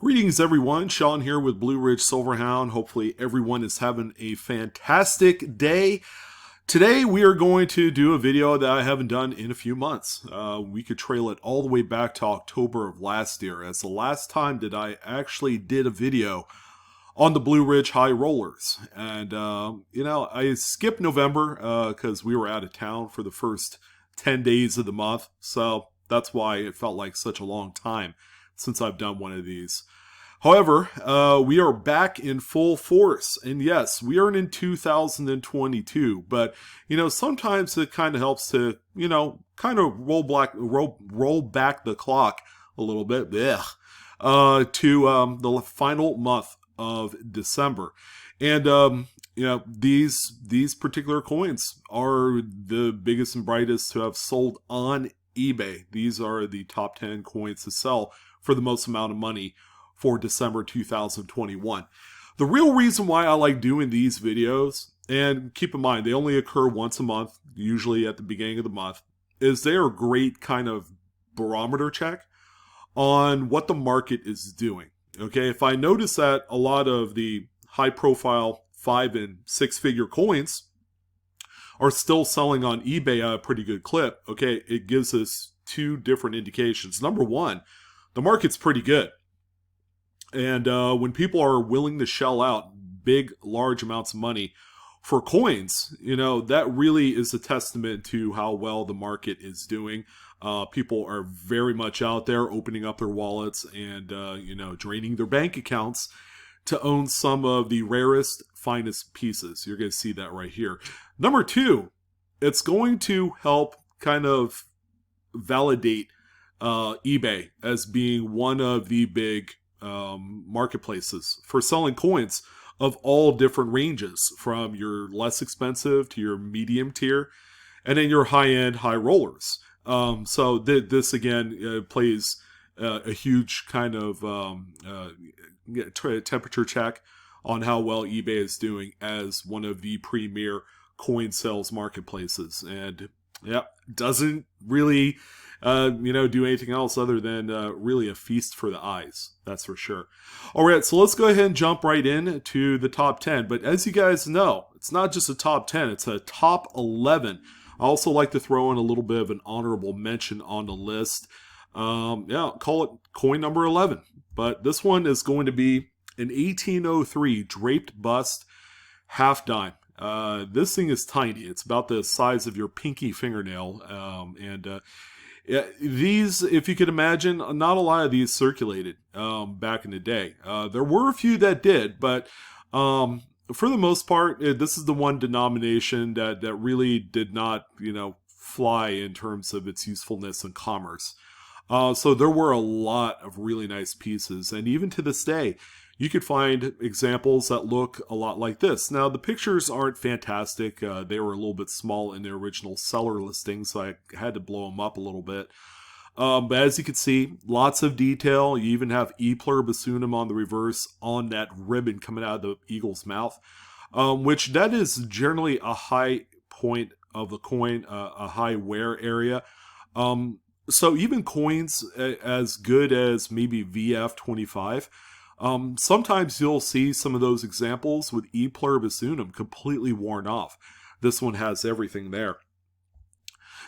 Greetings everyone, Sean here with BlueRidgeSilverhound. Hopefully everyone is having a fantastic day. Today we are going to do a video that I haven't done in a few months. We could trail it all the way back to October of last year, as the last time that I actually did a video on the Blue Ridge High Rollers. And, I skipped November because we were out of town for the first 10 days of the month. So that's why it felt like such a long time since I've done one of these. However, we are back in full force. And yes, we are in 2022. But, sometimes it kind of helps to, kind of roll back the clock a little bit to the final month of December. And, these particular coins are the biggest and brightest to have sold on eBay. These are the top 10 coins to sell for the most amount of money for December 2021. The real reason why I like doing these videos, and keep in mind, they only occur once a month, usually at the beginning of the month, is they are a great kind of barometer check on what the market is doing. Okay, if I notice that a lot of the high profile 5 and 6 figure coins are still selling on eBay at a pretty good clip, okay, it gives us two different indications. Number one, the market's pretty good. And when people are willing to shell out big, large amounts of money for coins, that really is a testament to how well the market is doing. People are very much out there opening up their wallets and, draining their bank accounts to own some of the rarest, finest pieces. You're going to see that right here. Number two, it's going to help kind of validate eBay as being one of the big marketplaces for selling coins of all different ranges, from your less expensive to your medium tier, and then your high-end high rollers. So this again plays a huge kind of temperature check on how well eBay is doing as one of the premier coin sales marketplaces, and doesn't really do anything else other than really a feast for the eyes. That's for sure. All right, so let's go ahead and jump right in to the top 10. But as you guys know, it's not just a top 10, it's a top 11. I also like to throw in a little bit of an honorable mention on the list. Call it coin number 11. But this one is going to be an 1803 draped bust half dime. This thing is tiny. It's about the size of your pinky fingernail. These, if you could imagine, not a lot of these circulated back in the day. There were a few that did, but for the most part, this is the one denomination that really did not, fly in terms of its usefulness in commerce. So there were a lot of really nice pieces, and even to this day, you could find examples that look a lot like this. Now, the pictures aren't fantastic. They were a little bit small in their original seller listing, so I had to blow them up a little bit. But as you can see, lots of detail. You even have E pluribus unum on the reverse on that ribbon coming out of the eagle's mouth, which that is generally a high point of the coin, a high wear area. So even coins as good as maybe VF25, sometimes you'll see some of those examples with E pluribus unum completely worn off. This one has everything there.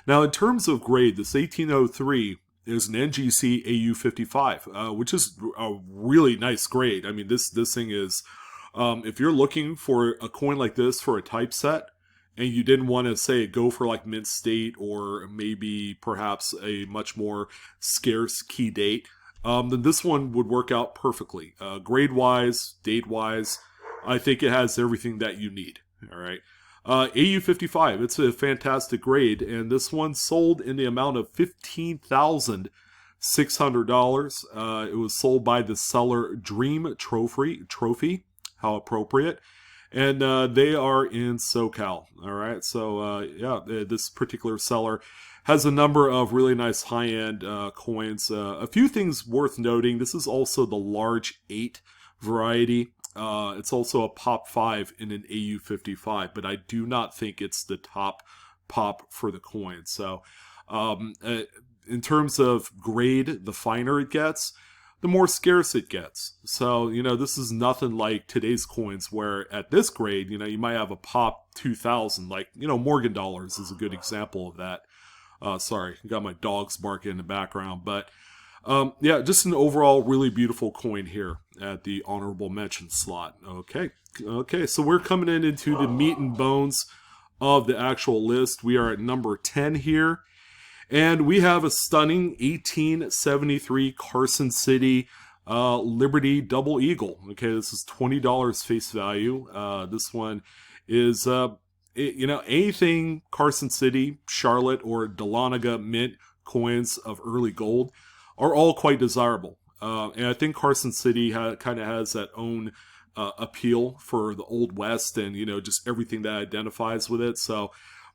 Now, in terms of grade, this 1803 is an NGC AU55, which is a really nice grade. I mean, this thing is, if you're looking for a coin like this for a typeset, and you didn't want to, say, go for like mint state or maybe perhaps a much more scarce key date, then this one would work out perfectly. Grade-wise, date-wise, I think it has everything that you need. All right. AU55, it's a fantastic grade, and this one sold in the amount of $15,600. It was sold by the seller Dream Trophy. How appropriate. And they are in SoCal. All right. So, this particular seller has a number of really nice high-end coins. A few things worth noting. This is also the large 8 variety. It's also a pop 5 in an AU55, but I do not think it's the top pop for the coin. So in terms of grade, the finer it gets, the more scarce it gets. So, this is nothing like today's coins where at this grade, you might have a pop 2,000, like, Morgan dollars is a good example of that. Sorry, got my dogs barking in the background, but yeah, just an overall really beautiful coin here at the honorable mention slot. Okay, so we're coming into the meat and bones of the actual list. We are at number 10 here, and we have a stunning 1873 Carson City Liberty Double Eagle. Okay, this is $20 face value. This one is, anything Carson City, Charlotte, or Dahlonega Mint coins of early gold are all quite desirable. And I think Carson City kind of has that own appeal for the Old West and, just everything that identifies with it. So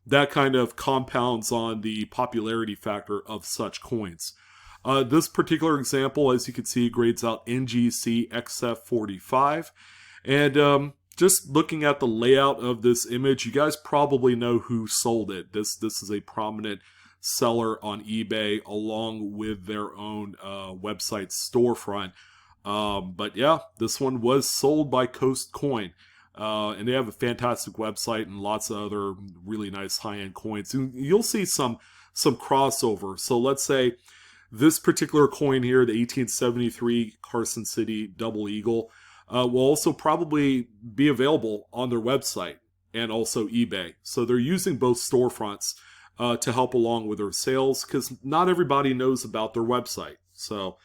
that kind of compounds on the popularity factor of such coins. This particular example, as you can see, grades out NGC XF45. And just looking at the layout of this image, you guys probably know who sold it. This is a prominent seller on eBay along with their own website storefront. But yeah, this one was sold by Coast Coin. And they have a fantastic website and lots of other really nice high-end coins. And you'll see some crossover. So let's say this particular coin here, the 1873 Carson City Double Eagle, will also probably be available on their website and also eBay. So they're using both storefronts to help along with their sales, because not everybody knows about their website. So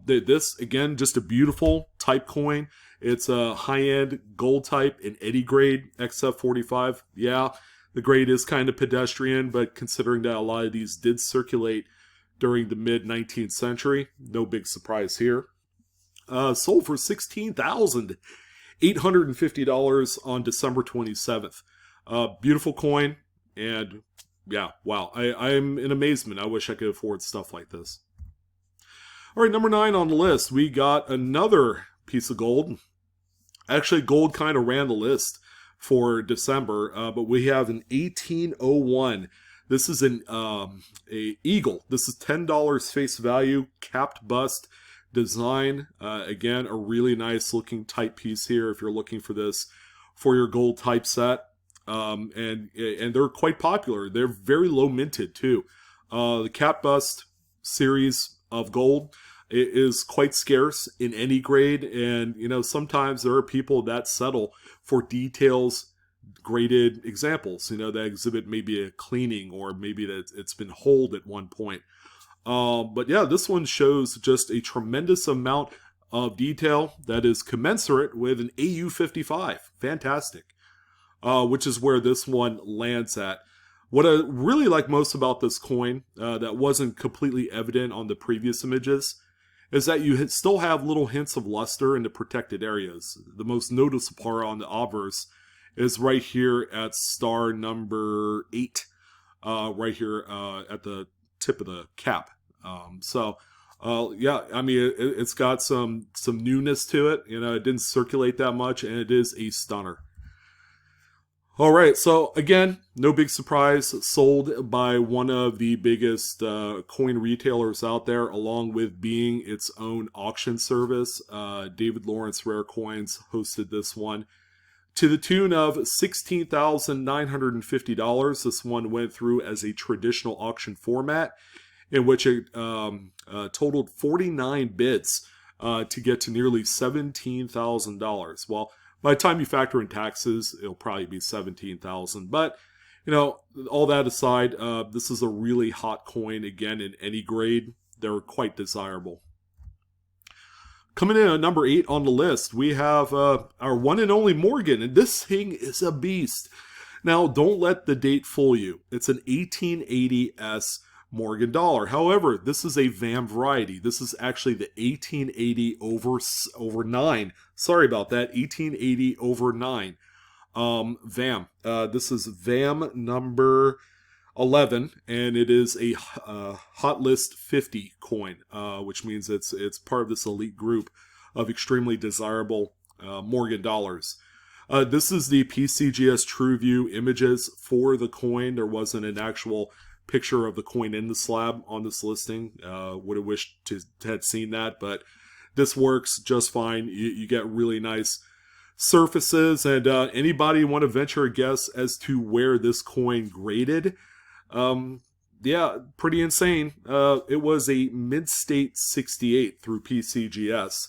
this, again, just a beautiful type coin. It's a high-end gold type in Eddie grade XF45. Yeah, the grade is kind of pedestrian, but considering that a lot of these did circulate during the mid-19th century, no big surprise here. Sold for $16,850 on December 27th. Beautiful coin, and yeah, wow. I'm in amazement. I wish I could afford stuff like this. All right, number 9 on the list, we got another piece of gold. Actually, gold kind of ran the list for December, but we have an 1801. This is an a eagle. This is $10 face value, capped bust design. Again, a really nice looking type piece here if you're looking for this for your gold type set. And they're quite popular. They're very low minted too. The cap bust series of gold is quite scarce in any grade, and sometimes there are people that settle for details graded examples, that exhibit maybe a cleaning or maybe that it's been holed at one point. But yeah, this one shows just a tremendous amount of detail that is commensurate with an AU55. Fantastic. Which is where this one lands at. What I really like most about this coin that wasn't completely evident on the previous images is that you still have little hints of luster in the protected areas. The most noticeable part on the obverse is right here at star number 8, right here at the tip of the cap. Yeah, I mean, it's got some newness to it. It didn't circulate that much, and it is a stunner. All right, so again, no big surprise, sold by one of the biggest coin retailers out there, along with being its own auction service. David Lawrence Rare Coins hosted this one to the tune of $16,950. This one went through as a traditional auction format, in which it totaled 49 bids to get to nearly $17,000. Well, by the time you factor in taxes, it'll probably be $17,000. But, all that aside, this is a really hot coin. Again, in any grade, they're quite desirable. Coming in at number 8 on the list, we have our one and only Morgan. And this thing is a beast. Now, don't let the date fool you. It's an 1880s Morgan dollar. However, this is a VAM variety. This is actually the 1880 over 9. Sorry about that. 1880 over 9. VAM. This is VAM number 11, and it is a hot list 50 coin, which means it's part of this elite group of extremely desirable Morgan dollars. This is the PCGS TrueView images for the coin. There wasn't an actual picture of the coin in the slab on this listing. Would have wished to had seen that, but this works just fine. You get really nice surfaces, and anybody want to venture a guess as to where this coin graded? Yeah, pretty insane. It was a mid-state 68 through PCGS.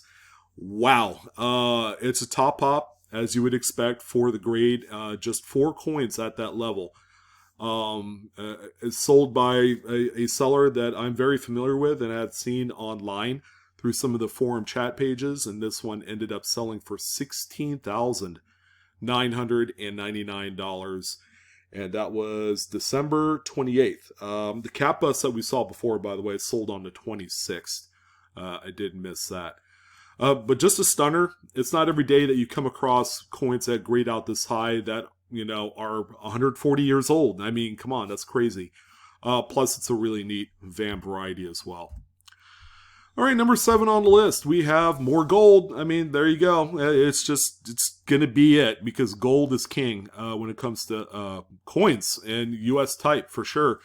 Wow. It's a top pop, as you would expect for the grade. Just 4 coins at that level. It's sold by a seller that I'm very familiar with and had seen online through some of the forum chat pages, and this one ended up selling for $16,999, and that was December 28th. The cap bus that we saw before, by the way, sold on the 26th. I did miss that. But just a stunner. It's not every day that you come across coins that grade out this high that, you know, are 140 years old. I mean, come on, that's crazy. Plus, it's a really neat VAM variety as well. All right, number 7 on the list, we have more gold. I mean, there you go. It's going to be it, because gold is king when it comes to coins and U.S. type for sure.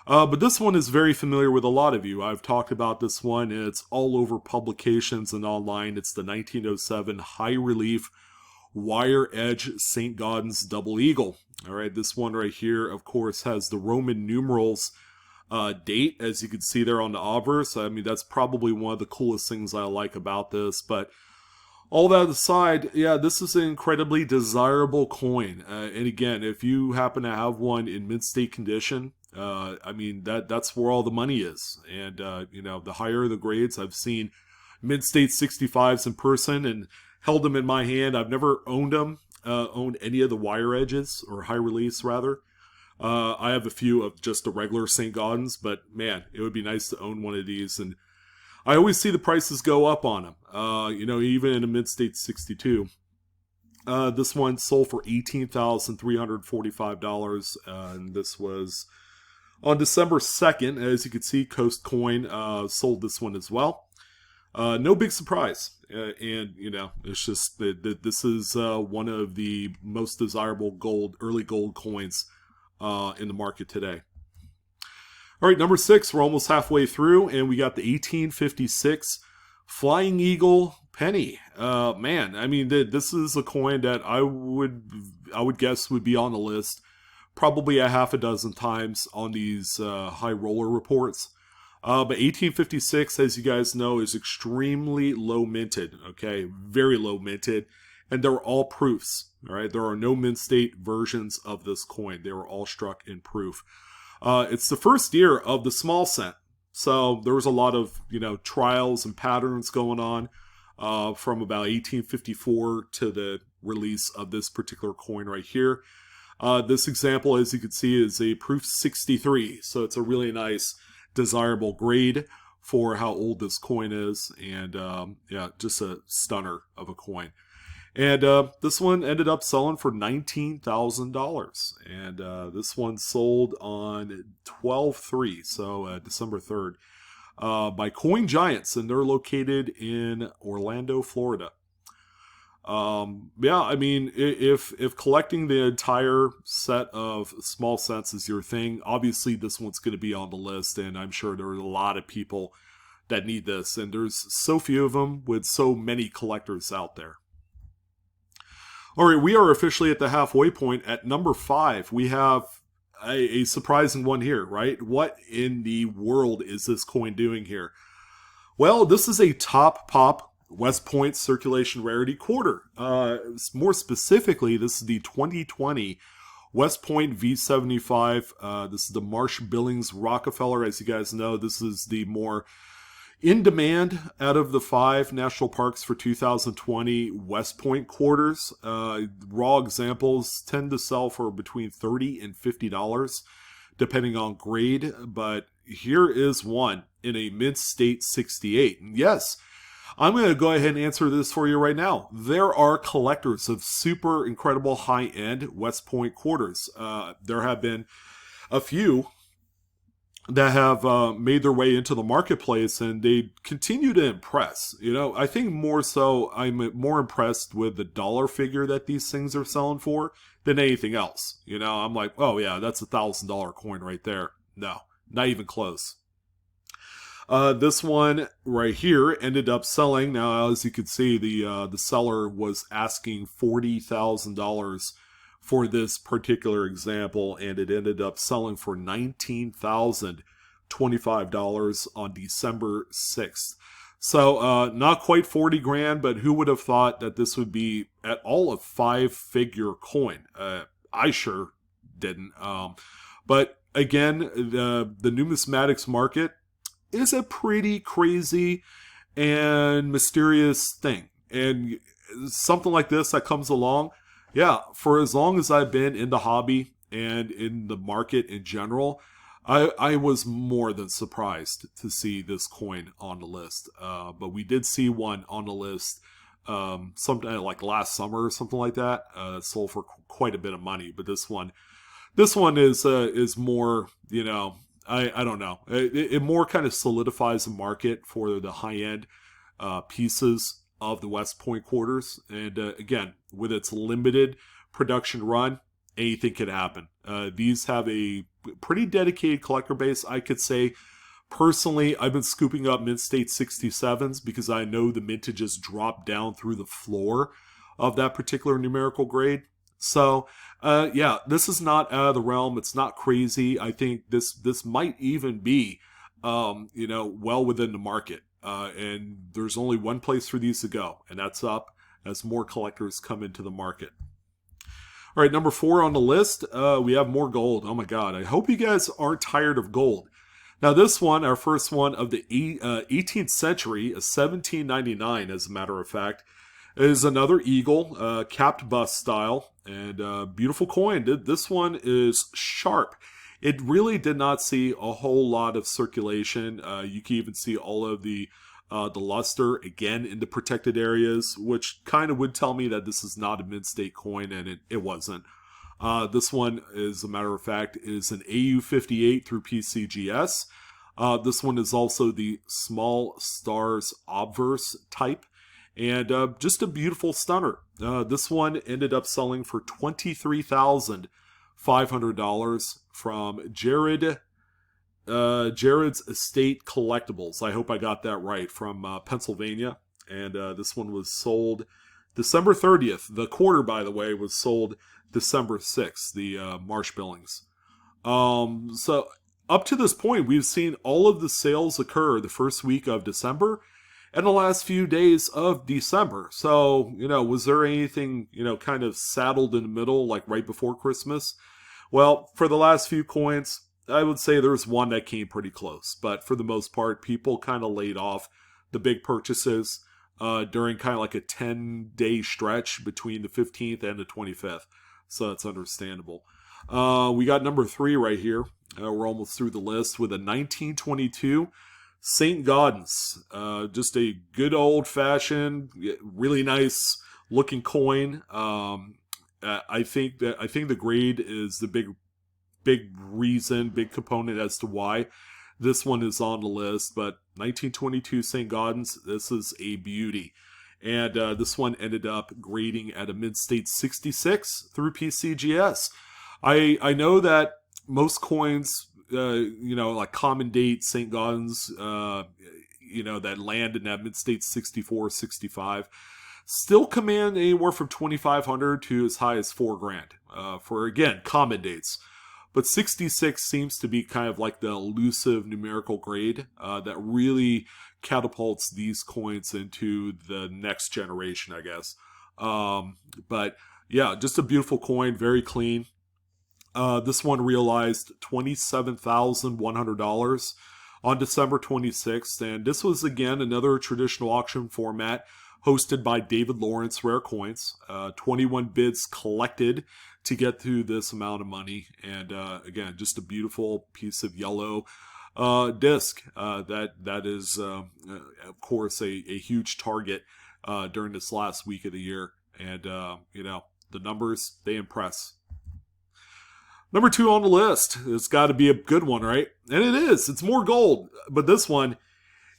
But this one is very familiar with a lot of you. I've talked about this one. It's all over publications and online. It's the 1907 high relief wire edge St. Gaudens double eagle. All right, this one right here, of course, has the Roman numerals date, as you can see there on the obverse. I mean, that's probably one of the coolest things I like about this. But all that aside, yeah, this is an incredibly desirable coin. And again, if you happen to have one in mid-state condition, I mean, that's where all the money is. And, you know, the higher the grades, I've seen mid-state 65s in person and held them in my hand. I've never owned them, owned any of the wire edges, or high reliefs rather. I have a few of just the regular St. Gaudens, but man, it would be nice to own one of these. And I always see the prices go up on them, you know, even in a mid-state 62. This one sold for $18,345, and this was on December 2nd. As you can see, Coast Coin sold this one as well. No big surprise, and you know, it's just that this is one of the most desirable early gold coins in the market today. All right, number 6, we're almost halfway through, and we got the 1856 Flying Eagle penny. Man, I mean, this is a coin that I would guess would be on the list probably a half a dozen times on these high roller reports. But 1856, as you guys know, is extremely low minted. Okay, very low minted. And they're all proofs, all right? There are no mint state versions of this coin. They were all struck in proof. It's the first year of the small cent. So there was a lot of, you know, trials and patterns going on from about 1854 to the release of this particular coin right here. This example, as you can see, is a proof 63. So it's a really nice, desirable grade for how old this coin is. And yeah, just a stunner of a coin. And this one ended up selling for $19,000. And this one sold on 12/3, so December 3rd, by Coin Giants, and they're located in Orlando, Florida. Yeah, I mean, if collecting the entire set of small cents is your thing, obviously this one's going to be on the list, and I'm sure there are a lot of people that need this, and there's so few of them with so many collectors out there. All right, we are officially at the halfway point. At number 5, we have a surprising one here, right? What in the world is this coin doing here? Well, this is a top pop West Point circulation rarity quarter. More specifically, this is the 2020 West Point V75. This is the Marsh Billings Rockefeller. As you guys know, this is the more in demand out of the 5 national parks for 2020 West Point quarters. Raw examples tend to sell for between $30 and $50, depending on grade. But here is one in a mid-state 68. And yes, I'm going to go ahead and answer this for you right now. There are collectors of super incredible high-end West Point quarters. There have been a few that have made their way into the marketplace, and they continue to impress. You know, I think more so I'm more impressed with the dollar figure that these things are selling for than anything else. You know, I'm like, oh yeah, that's $1,000 coin right there. No, not even close. This one right here ended up selling. Now, as you can see, the seller was asking $40,000 for this particular example, and it ended up selling for $19,025 on December 6th. So not quite 40 grand, but who would have thought that this would be at all a 5-figure coin? I sure didn't. But again, the numismatics market is a pretty crazy and mysterious thing. And something like this that comes along, yeah, for as long as I've been in the hobby and in the market in general, I was more than surprised to see this coin on the list. But we did see one on the list sometime like last summer or something like that. Sold for quite a bit of money. But this one is more, you know, I don't know. It more kind of solidifies the market for the high-end pieces of the West Point quarters. And again, with its limited production run, anything could happen. These have a pretty dedicated collector base, I could say. Personally, I've been scooping up mint state 67s because I know the mintages drop down through the floor of that particular numerical grade. So, yeah, this is not out of the realm. It's not crazy. I think this might even be, you know, well within the market. And there's only one place for these to go, and that's up as more collectors come into the market. All right, number 4 on the list, we have more gold. Oh my God, I hope you guys aren't tired of gold. Now this one, our first one of the 18th century, a 1799 as a matter of fact, is another eagle, capped bust style, and beautiful coin. This one is sharp. It really did not see a whole lot of circulation. You can even see all of the luster again in the protected areas, which kind of would tell me that this is not a mint-state coin, and it wasn't. This one, as a matter of fact, is an AU58 through PCGS. This one is also the small stars obverse type, and just a beautiful stunner. This one ended up selling for $23,500 from Jared's Estate Collectibles. I hope I got that right, from Pennsylvania. And this one was sold December 30th. The quarter, by the way, was sold December 6th, the March billings. So up to this point, we've seen all of the sales occur the first week of December and the last few days of December. So, you know, was there anything, you know, kind of saddled in the middle, like right before Christmas? Well, for the last few coins, I would say there's one that came pretty close. But for the most part, people kind of laid off the big purchases during kind of like a 10-day stretch between the 15th and the 25th. So that's understandable. We got number 3 right here. We're almost through the list with a 1922 St. Gaudens. Just a good old-fashioned, really nice looking coin. I think the grade is the big component as to why this one is on the list. But 1922 St. Gaudens, this is a beauty. And this one ended up grading at a mid-state 66 through PCGS. I know that most coins, you know, like common date St. Gaudens, you know, that land in that mid-state 64, 65, still command anywhere from $2,500 to as high as $4,000 for, again, common dates. But 66 seems to be kind of like the elusive numerical grade that really catapults these coins into the next generation, I guess. But yeah, just a beautiful coin, very clean. This one realized $27,100 on December 26th. And this was, again, another traditional auction format hosted by David Lawrence Rare Coins. 21 bids collected to get to this amount of money. And again, just a beautiful piece of yellow disc that is, of course, a huge target during this last week of the year. And, you know, the numbers, they impress. Number 2 on the list. It's got to be a good one, right? And it is. It's more gold. But this one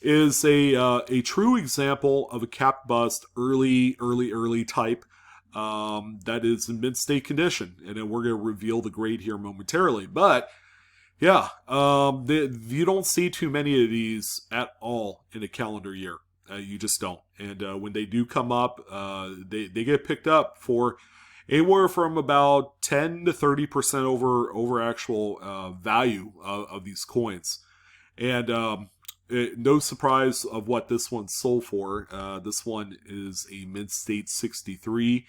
is a true example of a cap bust early type that is in mid-state condition. And then we're going to reveal the grade here momentarily. But Yeah, you don't see too many of these at all in a calendar year. You just don't. And when they do come up, they get picked up for anywhere from about 10 to 30% over actual value of these coins. And no surprise of what this one's sold for. This one is a Mint State 63,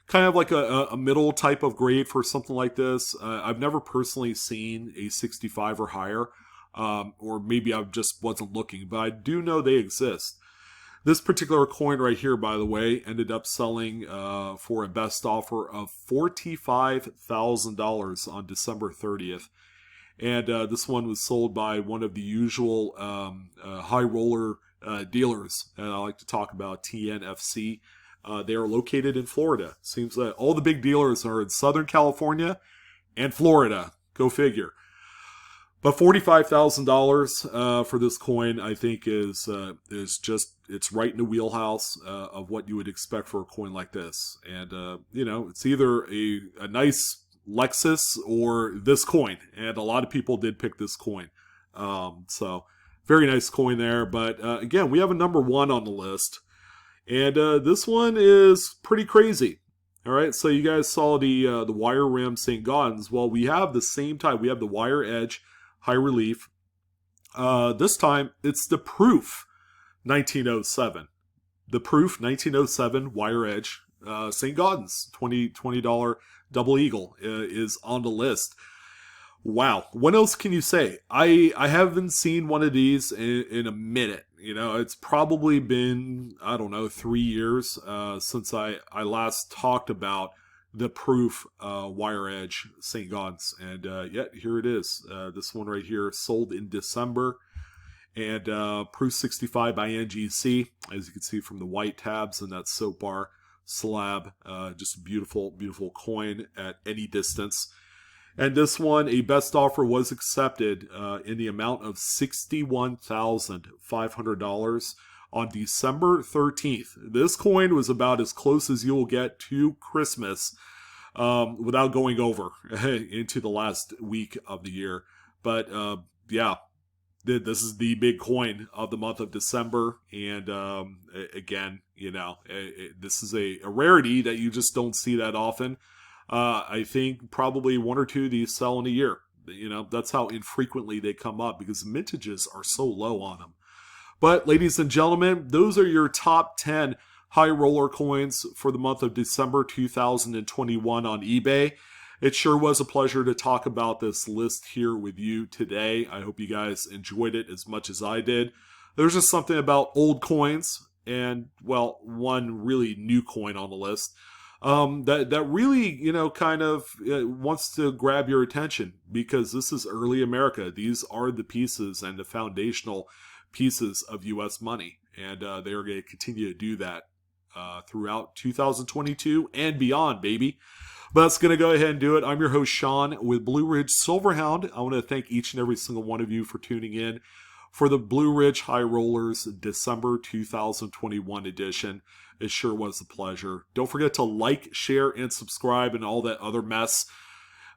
kind of like a middle type of grade for something like this. I've never personally seen a 65 or higher, or maybe I just wasn't looking, but I do know they exist. This particular coin right here, by the way, ended up selling for a best offer of $45,000 on December 30th. And this one was sold by one of the usual high roller dealers that I like to talk about, TNFC. They are located in Florida. Seems that all the big dealers are in Southern California and Florida. Go figure. But $45,000 for this coin, I think, is just, it's right in the wheelhouse of what you would expect for a coin like this. And it's either a nice Lexus or this coin, and a lot of people did pick this coin. So very nice coin there. But again, we have a number one on the list. And this one is pretty crazy. All right, so you guys saw the wire rim St. Gaudens. Well, we have the same type. We have the wire edge high relief. This time, it's the Proof 1907. The Proof 1907 wire edge St. Gaudens $20 double eagle is on the list. Wow, what else can you say? I haven't seen one of these in a minute. It's probably been, I don't know, 3 years since I last talked about the Proof wire edge St. Gaudens. And yet, here it is. This one right here sold in December. And Proof 65 by NGC, as you can see from the white tabs and that soap bar slab. Just a beautiful, beautiful coin at any distance. And this one, a best offer was accepted in the amount of $61,500 on December 13th. This coin was about as close as you will get to Christmas without going over into the last week of the year. But yeah, this is the big coin of the month of December. And again, this is a rarity that you just don't see that often. I think probably one or two of these sell in a year. That's how infrequently they come up because mintages are so low on them. But ladies and gentlemen, those are your top 10 high roller coins for the month of December 2021 on eBay. It sure was a pleasure to talk about this list here with you today. I hope you guys enjoyed it as much as I did. There's just something about old coins and, well, one really new coin on the list that really, kind of wants to grab your attention because this is early America. These are the pieces and the foundational pieces of U.S. money, and they are going to continue to do that throughout 2022 and beyond, baby. But that's going to go ahead and do it. I'm your host, Sean, with Blue Ridge Silverhound. I want to thank each and every single one of you for tuning in for the Blue Ridge High Rollers December 2021 edition. It sure was a pleasure. Don't forget to like, share, and subscribe and all that other mess.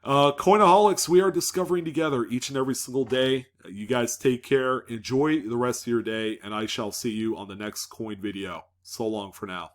Coinaholics, we are discovering together each and every single day. You guys take care. Enjoy the rest of your day, and I shall see you on the next coin video. So long for now.